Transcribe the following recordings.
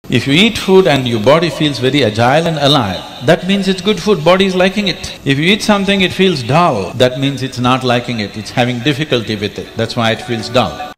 If you eat food and your body feels very agile and alive, that means it's good food, body is liking it. If you eat something, it feels dull, that means it's not liking it, it's having difficulty with it, that's why it feels dull.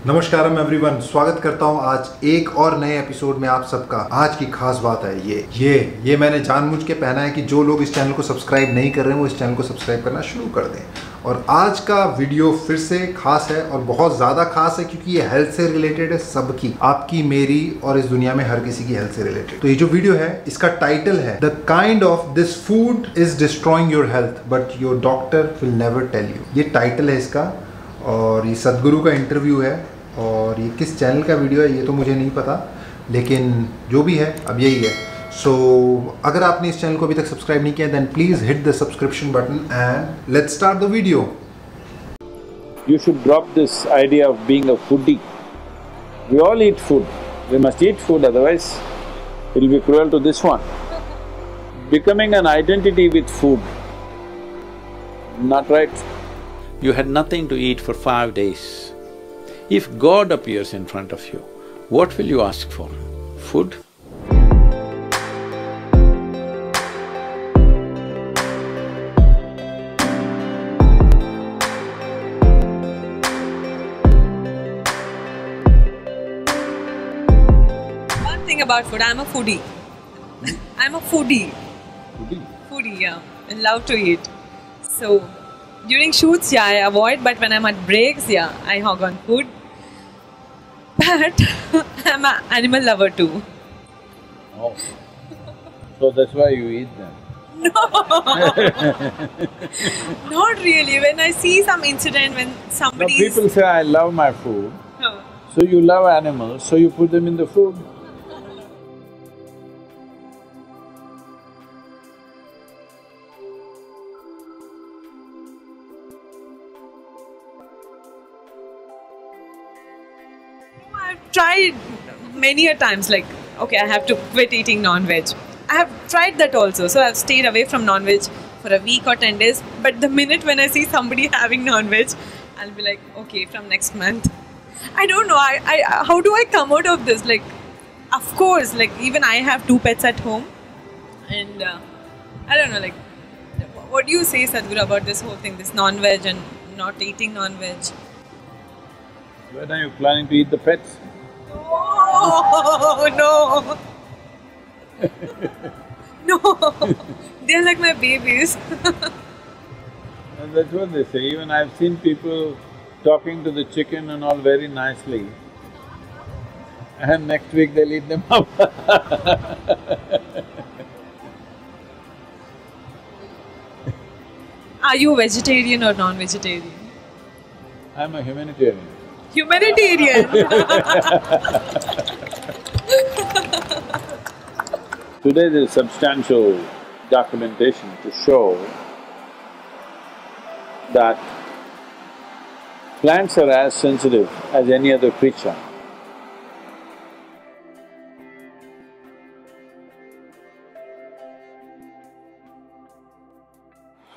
नमस्कारम everyone, स्वागत करता हूं आज एक और नए episode में आप सबका। आज की खास बात है ये मैंने जानबूझ के पहना है कि जो लोग इस चैनल को सब्सक्राइब नहीं कर रहे हैं वो इस चैनल को सब्सक्राइब करना शुरू कर दें। और आज का वीडियो फिर से खास है और बहुत ज़्यादा खास है क्योंकि ये हेल्थ से रिलेटेड है, सबकी, आपकी, मेरी और इस दुनिया में हर किसी की हेल्थ से रिलेटेड। तो ये जो वीडियो है इसका टाइटल है the kind of this food is destroying your health but your doctor will never tell you. ये टाइटल है इसका और ये सदगुरु का इंटरव्यू है। और ये किस चैनल का वीडियो है ये तो मुझे नहीं पता, लेकिन जो भी है अब यही है। सो अगर आपने इस चैनल को अभी तक सब्सक्राइब नहीं किया then please hit the subscription button and let's start the video. You should drop this idea of being a foodie. We all eat food. We must eat food, otherwise it will be cruel to this one. Becoming an identity with food, not right. You had nothing to eat for 5 days. If God appears in front of you, what will you ask for? Food? One thing about food, I'm a foodie. I'm a foodie. Foodie, yeah. I love to eat. So, during shoots, yeah, I avoid, but when I'm at breaks, yeah, I hog on food. But I'm an animal lover too. Oh. So that's why you eat them? No! Not really. When I see some incident, when somebody… No, people say, I love my food. Huh. So you love animals, so you put them in the food. I've tried many a times, like, okay, I have to quit eating non-veg. I have tried that also, so I've stayed away from non-veg for a week or 10 days. But the minute when I see somebody having non-veg, I'll be like, okay, from next month. I don't know, how do I come out of this? Like, of course, like, even I have 2 pets at home. And I don't know, like, what do you say, Sadhguru, about this whole thing, this non-veg and not eating non-veg? When are you planning to eat the pets? Oh, no! No! They're like my babies. And that's what they say. Even I've seen people talking to the chicken and all very nicely, and next week they'll eat them up. Are you vegetarian or non-vegetarian? I'm a humanitarian. Humanitarian! Today there is substantial documentation to show that plants are as sensitive as any other creature.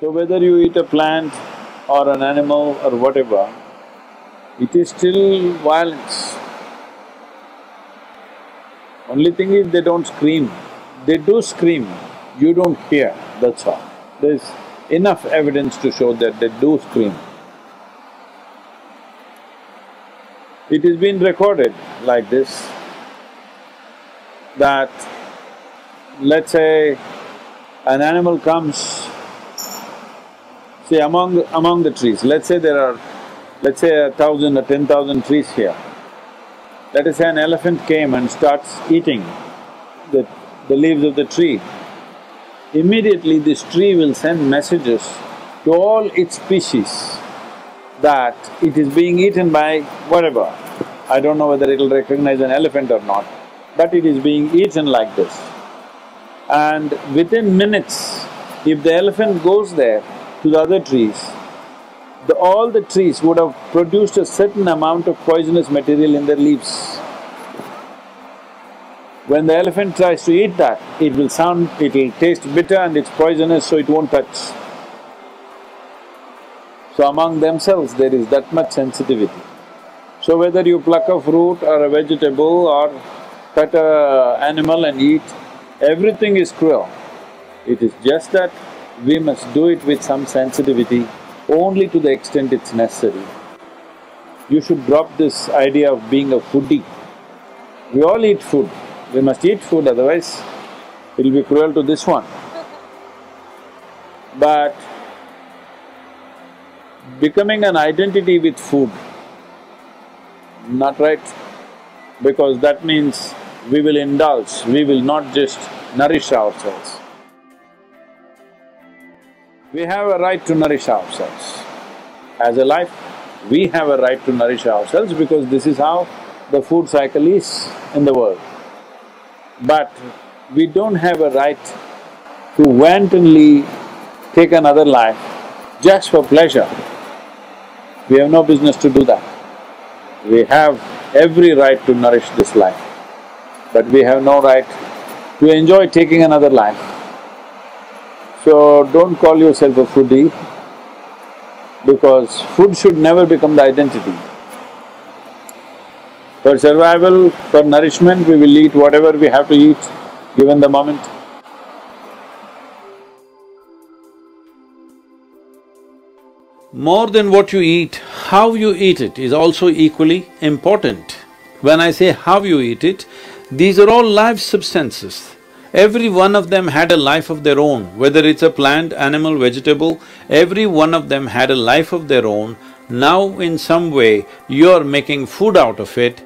So whether you eat a plant or an animal or whatever, it is still violence. Only thing is they don't scream. They do scream, you don't hear, that's all. There's enough evidence to show that they do scream. It has been recorded like this, that let's say an animal comes, say among the trees, let's say there are, let's say 1,000 or 10,000 trees here. Let us say an elephant came and starts eating the leaves of the tree. Immediately this tree will send messages to all its species that it is being eaten by whatever. I don't know whether it'll recognize an elephant or not, but it is being eaten like this. And within minutes, if the elephant goes there to the other trees, all the trees would have produced a certain amount of poisonous material in their leaves. When the elephant tries to eat that, it will taste bitter and it's poisonous, so it won't touch. So among themselves there is that much sensitivity. So whether you pluck a fruit or a vegetable or cut a animal and eat, everything is cruel. It is just that we must do it with some sensitivity, only to the extent it's necessary. You should drop this idea of being a foodie. We all eat food, we must eat food, otherwise it'll be cruel to this one. But becoming an identity with food, not right, because that means we will indulge, we will not just nourish ourselves. We have a right to nourish ourselves. As a life, we have a right to nourish ourselves because this is how the food cycle is in the world. But we don't have a right to wantonly take another life just for pleasure. We have no business to do that. We have every right to nourish this life, but we have no right to enjoy taking another life. So don't call yourself a foodie, because food should never become the identity. For survival, for nourishment, we will eat whatever we have to eat, given the moment. More than what you eat, how you eat it is also equally important. When I say how you eat it, these are all live substances. Every one of them had a life of their own, whether it's a plant, animal, vegetable, every one of them had a life of their own. Now in some way you're making food out of it,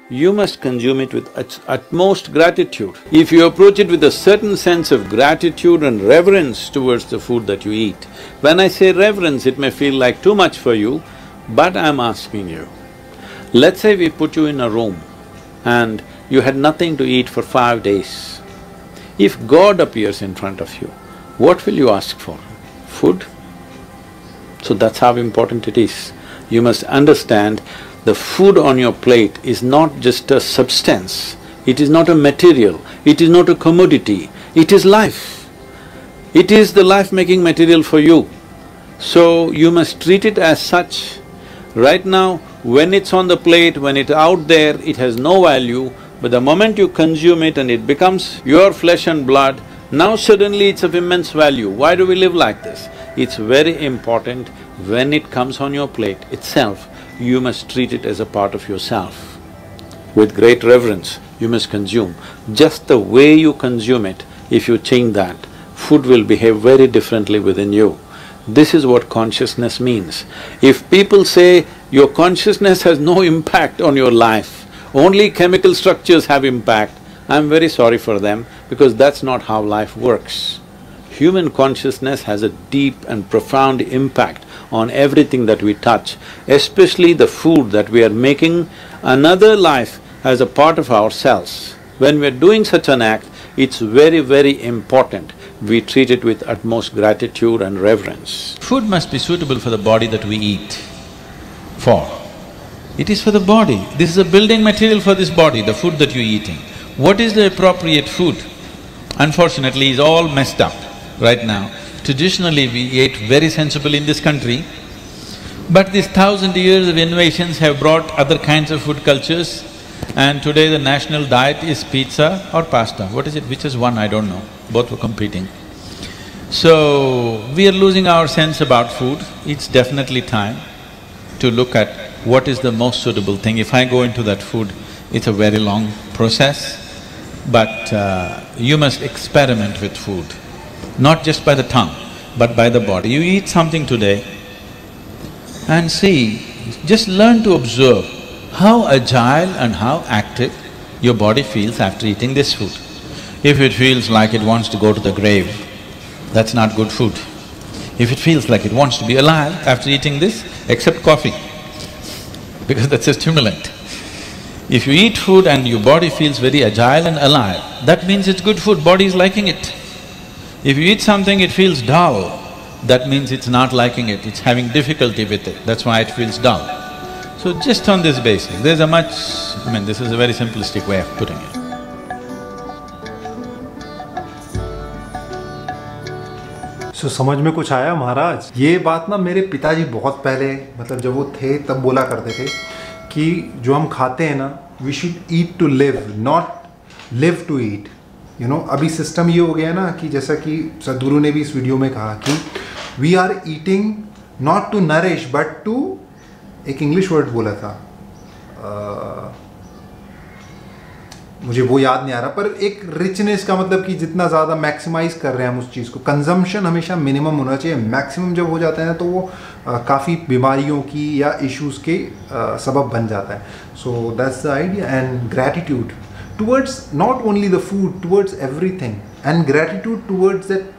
you must consume it with utmost gratitude. If you approach it with a certain sense of gratitude and reverence towards the food that you eat, when I say reverence, it may feel like too much for you, but I'm asking you, let's say we put you in a room and you had nothing to eat for 5 days. If God appears in front of you, what will you ask for? Food? So that's how important it is. You must understand the food on your plate is not just a substance, it is not a material, it is not a commodity, it is life. It is the life-making material for you. So you must treat it as such. Right now, when it's on the plate, when it's out there, it has no value, but the moment you consume it and it becomes your flesh and blood, now suddenly it's of immense value. Why do we live like this? It's very important when it comes on your plate itself, you must treat it as a part of yourself. With great reverence, you must consume. Just the way you consume it, if you change that, food will behave very differently within you. This is what consciousness means. If people say your consciousness has no impact on your life, only chemical structures have impact, I'm very sorry for them because that's not how life works. Human consciousness has a deep and profound impact on everything that we touch, especially the food that we are making another life as a part of ourselves. When we're doing such an act, it's very, very important we treat it with utmost gratitude and reverence. Food must be suitable for the body that we eat for. It is for the body. This is a building material for this body, the food that you're eating. What is the appropriate food? Unfortunately, is all messed up right now. Traditionally, we ate very sensibly in this country, but these 1,000 years of innovations have brought other kinds of food cultures, and today the national diet is pizza or pasta. What is it? Which is one? I don't know. Both were competing. So, we are losing our sense about food. It's definitely time to look at what is the most suitable thing. If I go into that food, it's a very long process, but you must experiment with food. Not just by the tongue, but by the body. You eat something today and see, just learn to observe how agile and how active your body feels after eating this food. If it feels like it wants to go to the grave, that's not good food. If it feels like it wants to be alive after eating this, except coffee, because that's a stimulant. If you eat food and your body feels very agile and alive, that means it's good food, body is liking it. If you eat something, it feels dull, that means it's not liking it, it's having difficulty with it, that's why it feels dull. So just on this basis, there's a much… this is a very simplistic way of putting it. सो समझ में कुछ आया महाराज? ये बात ना मेरे पिताजी बहुत पहले, मतलब जब वो थे तब बोला करते थे कि जो हम खाते हैं ना, we should eat to live, not live to eat. You know, अभी सिस्टम ये हो गया ना कि जैसा कि सदगुरु ने भी इस वीडियो में कहा कि we are eating not to nourish but to, एक इंग्लिश वर्ड बोला था, मुझे वो याद नहीं आ रहा, पर एक रिचनेस का मतलब कि जितना ज़्यादा मैक्सिमाइज कर रहे हैं हम उस चीज़ को। कंजम्पशन हमेशा मिनिमम होना चाहिए, मैक्सिमम जब हो जाता है ना तो वो काफ़ी बीमारियों की या इश्यूज़ के सबब बन जाता है। So that's the idea. And gratitude towards not only the food, towards everything, and gratitude towards that.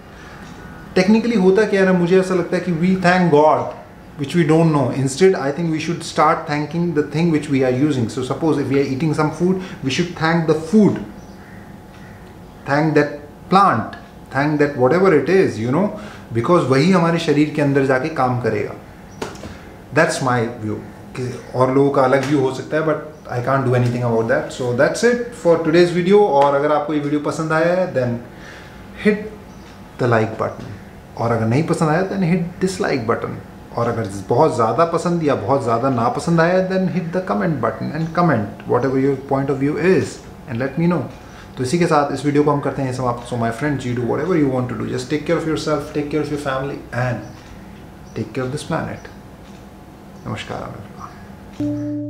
Technically होता क्या है ना, मुझे ऐसा लगता है कि we thank God which we don't know. Instead, I think we should start thanking the thing which we are using. So suppose if we are eating some food, we should thank the food, thank that plant, thank that whatever it is, you know, because वही हमारे शरीर के अंदर जाके काम करेगा। That's my view. और लोगों का अलग व्यू हो सकता है, but I can't do anything about that. So that's it for today's video. और अगर आपको ये वीडियो पसंद आया है then hit the like button, और अगर नहीं पसंद आया then hit dislike button, और अगर बहुत ज़्यादा पसंद या बहुत ज़्यादा ना पसंद आया then hit the comment button and comment whatever your point of view is and let me know. तो इसी के साथ इस वीडियो को हम करते हैं समाप्त। So my friends, you do whatever you want to do, just take care of yourself, take care of your family and take care of this planet. नमस्कार।